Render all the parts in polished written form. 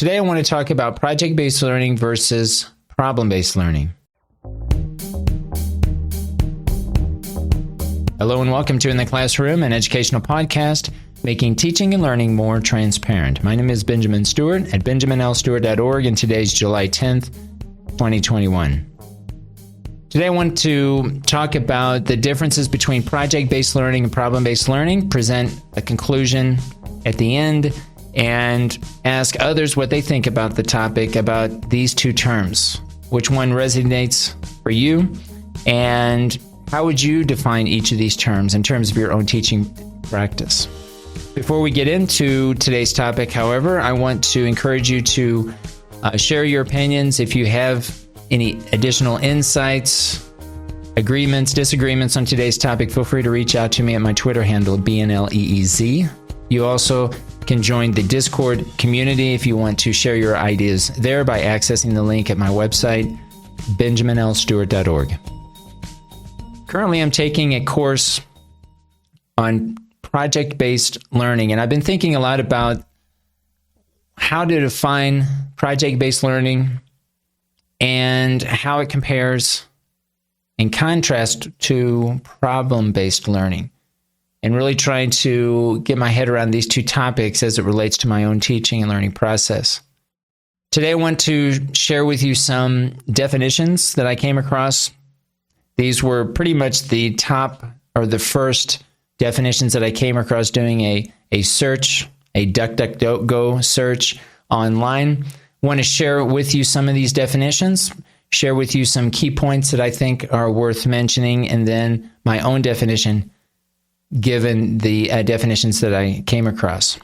Today I want to talk about project-based learning versus problem-based learning. Hello and welcome to In the Classroom, an educational podcast making teaching and learning more transparent. My name is Benjamin Stewart at benjaminlstewart.org, and today's July 10th, 2021. Today I want to talk about the differences between project-based learning and problem-based learning, present a conclusion at the end, and ask others what they think about the topic, about these two terms. Which one resonates for you, and how would you define each of these terms in terms of your own teaching practice? Before we get into today's topic, however, I want to encourage you to share your opinions. If you have any additional insights, agreements, disagreements on today's topic, feel free to reach out to me at my Twitter handle, BNLEEZ. You also can join the Discord community if you want to share your ideas there by accessing the link at my website, benjaminlstewart.org. Currently, I'm taking a course on project-based learning, and I've been thinking a lot about how to define project-based learning and how it compares in contrast to problem-based learning, and really trying to get my head around these two topics as it relates to my own teaching and learning process. Today I want to share with you some definitions that I came across. These were pretty much the top or the first definitions that I came across doing a search, a DuckDuckGo search online. I want to share with you some of these definitions, share with you some key points that I think are worth mentioning, and then my own definition given the definitions that I came across.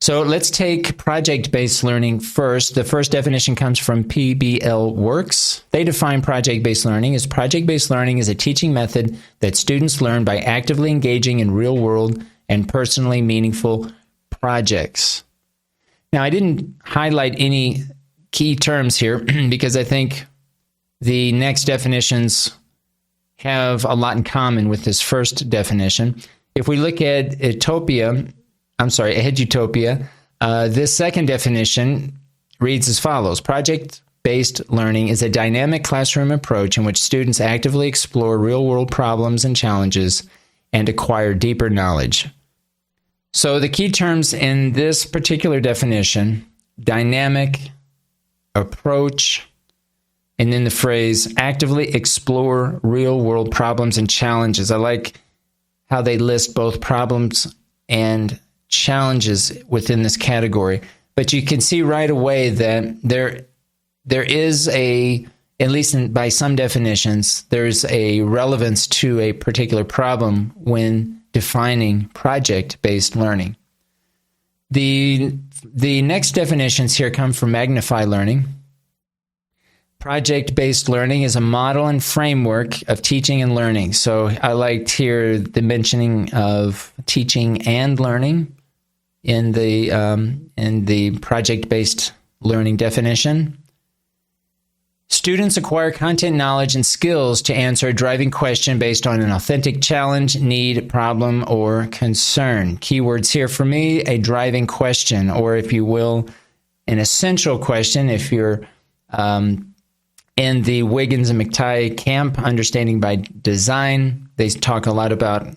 So let's take project-based learning first. The first definition comes from PBL Works. They define project-based learning as project-based learning is a teaching method that students learn by actively engaging in real-world and personally meaningful projects. Now, I didn't highlight any key terms here because I think the next definitions have a lot in common with this first definition. If we look at Edutopia, this second definition reads as follows. Project-based learning is a dynamic classroom approach in which students actively explore real-world problems and challenges and acquire deeper knowledge. So the key terms in this particular definition, dynamic, approach, and then the phrase actively explore real-world problems and challenges. I like how they list both problems and challenges within this category. But you can see right away that there is at least by some definitions, there's a relevance to a particular problem when defining project-based learning. The next definitions here come from Magnify Learning. Project-based learning is a model and framework of teaching and learning. So I liked here the mentioning of teaching and learning in the project-based learning definition. Students acquire content, knowledge, and skills to answer a driving question based on an authentic challenge, need, problem, or concern. Keywords here for me, a driving question, or if you will, an essential question if you're in the Wiggins and McTighe camp, Understanding by Design. They talk a lot about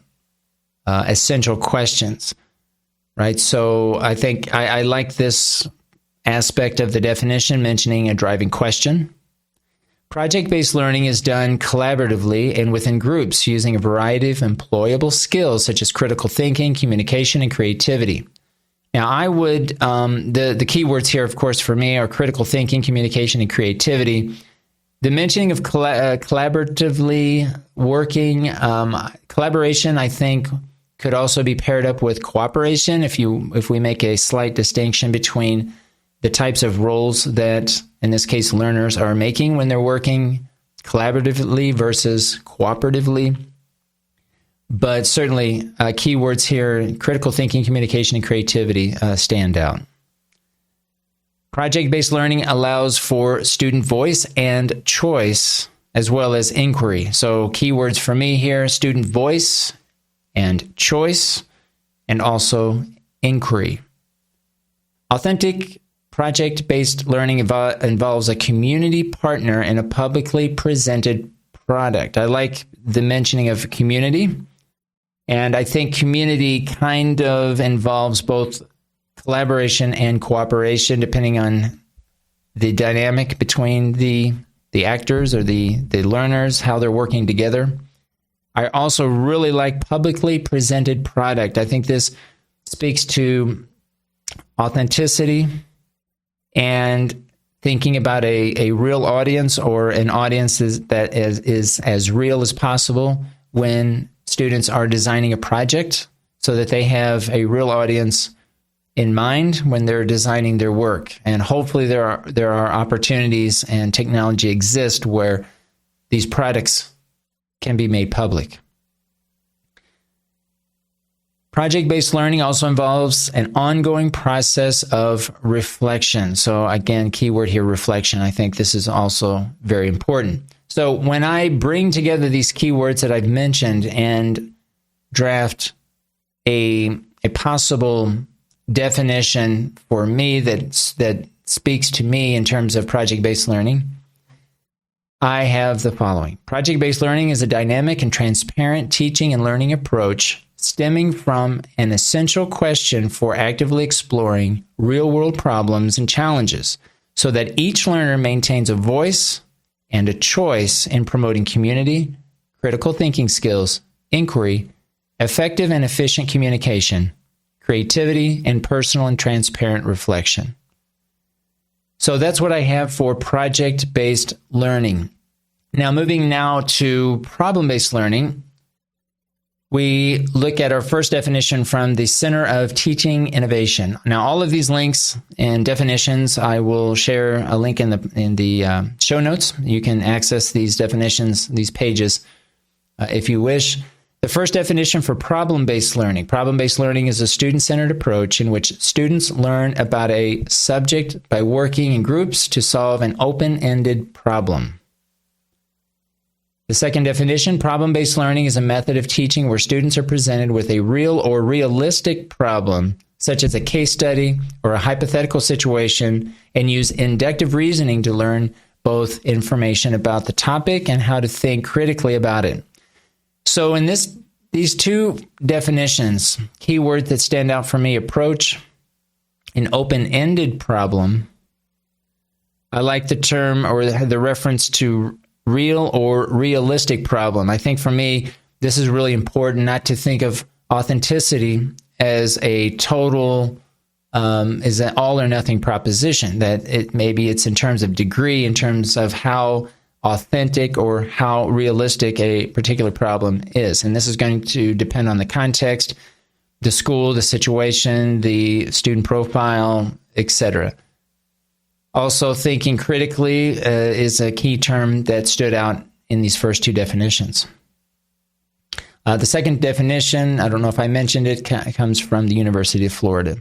essential questions, right? So I think I like this aspect of the definition, mentioning a driving question. Project-based learning is done collaboratively and within groups using a variety of employable skills such as critical thinking, communication, and creativity. Now, I would, the key words here, of course, for me are critical thinking, communication, and creativity. The mentioning of collaboratively working, collaboration, I think, could also be paired up with cooperation if we make a slight distinction between the types of roles that, in this case, learners are making when they're working collaboratively versus cooperatively. But certainly, keywords here, critical thinking, communication, and creativity stand out. Project-based learning allows for student voice and choice, as well as inquiry. So keywords for me here, student voice and choice, and also inquiry. Authentic Project-based learning involves a community partner in a publicly presented product. I like the mentioning of community, and I think community kind of involves both collaboration and cooperation, depending on the dynamic between the actors or the learners, how they're working together. I also really like publicly presented product. I think this speaks to authenticity and thinking about a real audience, or an audience that is as real as possible when students are designing a project, so that they have a real audience in mind when they're designing their work. And hopefully there are opportunities and technology exist where these products can be made public. Project-based learning also involves an ongoing process of reflection. So again, keyword here, reflection. I think this is also very important. So when I bring together these keywords that I've mentioned and draft a possible definition for me that speaks to me in terms of project-based learning, I have the following. Project-based learning is a dynamic and transparent teaching and learning approach stemming from an essential question for actively exploring real-world problems and challenges, so that each learner maintains a voice and a choice in promoting community, critical thinking skills, inquiry, effective and efficient communication, creativity, and personal and transparent reflection. So that's what I have for project-based learning. Now, moving now to problem-based learning, we look at our first definition from the Center of Teaching Innovation. Now, all of these links and definitions, I will share a link in the show notes. You can access these definitions, these pages, if you wish. The first definition for problem-based learning. Problem-based learning is a student-centered approach in which students learn about a subject by working in groups to solve an open-ended problem. The second definition, problem-based learning is a method of teaching where students are presented with a real or realistic problem, such as a case study or a hypothetical situation, and use inductive reasoning to learn both information about the topic and how to think critically about it. So in these two definitions, keywords that stand out for me: approach, an open-ended problem. I like the term or the reference to real or realistic problem. I think for me, this is really important, not to think of authenticity as a total, is an all or nothing proposition, that maybe it's in terms of degree, in terms of how authentic or how realistic a particular problem is. And this is going to depend on the context, the school, the situation, the student profile, etc. Also, thinking critically is a key term that stood out in these first two definitions. The second definition, I don't know if I mentioned it, comes from the University of Florida.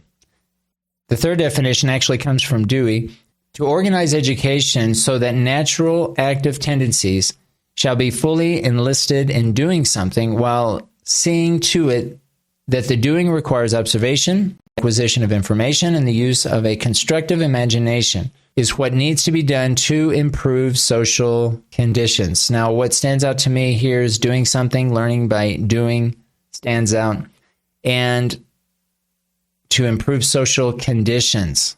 The third definition actually comes from Dewey: to organize education so that natural active tendencies shall be fully enlisted in doing something, while seeing to it that the doing requires observation, acquisition of information, and the use of a constructive imagination, is what needs to be done to improve social conditions. Now, what stands out to me here is doing something, learning by doing stands out, and to improve social conditions.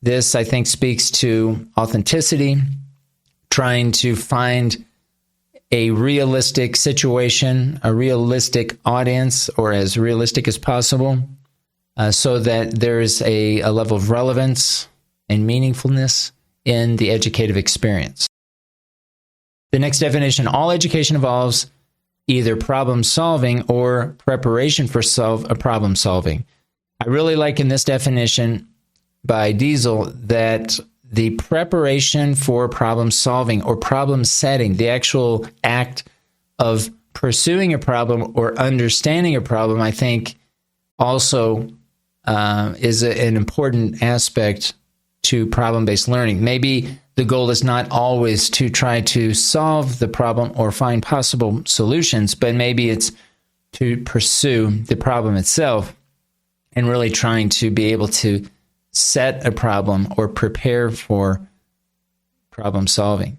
This, I think, speaks to authenticity, trying to find a realistic situation, a realistic audience, or as realistic as possible, so that there's a level of relevance and meaningfulness in the educative experience. The next definition: all education involves either problem solving or preparation for problem solving. I really like in this definition by Diesel that the preparation for problem solving or problem setting, the actual act of pursuing a problem or understanding a problem, I think also is an important aspect to problem-based learning. Maybe the goal is not always to try to solve the problem or find possible solutions, but maybe it's to pursue the problem itself and really trying to be able to set a problem or prepare for problem solving.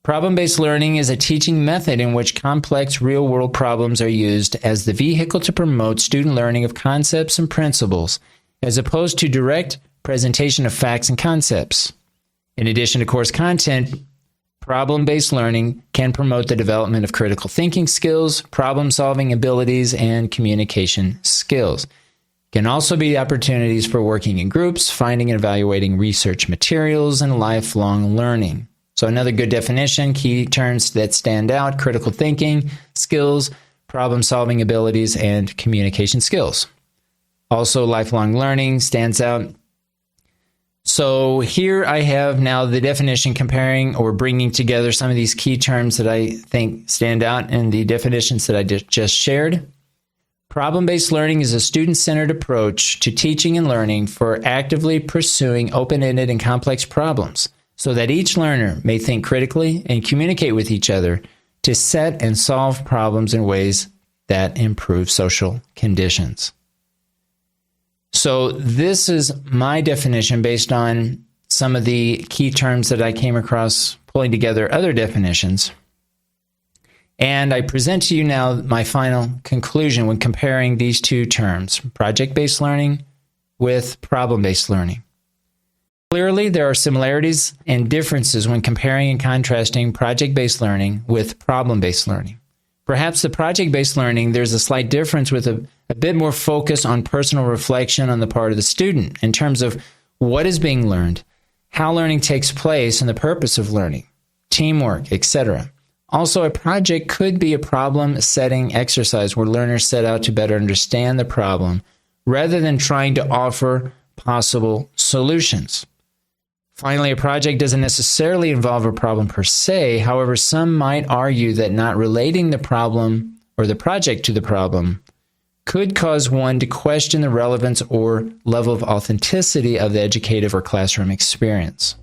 Problem-based learning is a teaching method in which complex real-world problems are used as the vehicle to promote student learning of concepts and principles, as opposed to direct presentation of facts and concepts. In addition to course content, problem-based learning can promote the development of critical thinking skills, problem-solving abilities, and communication skills. It can also be opportunities for working in groups, finding and evaluating research materials, and lifelong learning. So another good definition, key terms that stand out: critical thinking skills, problem-solving abilities, and communication skills. Also, lifelong learning stands out. So here I have now the definition comparing or bringing together some of these key terms that I think stand out in the definitions that I just shared. Problem-based learning is a student-centered approach to teaching and learning for actively pursuing open-ended and complex problems, so that each learner may think critically and communicate with each other to set and solve problems in ways that improve social conditions. So this is my definition based on some of the key terms that I came across pulling together other definitions. And I present to you now my final conclusion when comparing these two terms, project-based learning with problem-based learning. Clearly, there are similarities and differences when comparing and contrasting project-based learning with problem-based learning. Perhaps the project-based learning, there's a slight difference with a bit more focus on personal reflection on the part of the student in terms of what is being learned, how learning takes place, and the purpose of learning, teamwork, etc. Also, a project could be a problem-setting exercise where learners set out to better understand the problem rather than trying to offer possible solutions. Finally, a project doesn't necessarily involve a problem per se. However, some might argue that not relating the problem or the project to the problem could cause one to question the relevance or level of authenticity of the educative or classroom experience.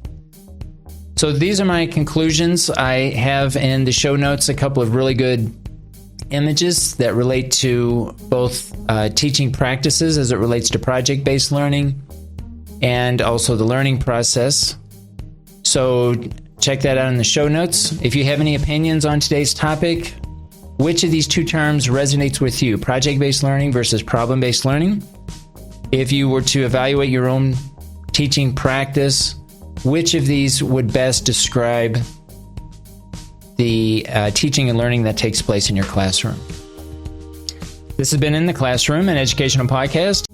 So these are my conclusions. I have in the show notes a couple of really good images that relate to both teaching practices as it relates to project-based learning and also the learning process. So check that out in the show notes. If you have any opinions on today's topic, which of these two terms resonates with you, project-based learning versus problem-based learning? If you were to evaluate your own teaching practice, which of these would best describe the teaching and learning that takes place in your classroom? This has been In the Classroom, an educational podcast.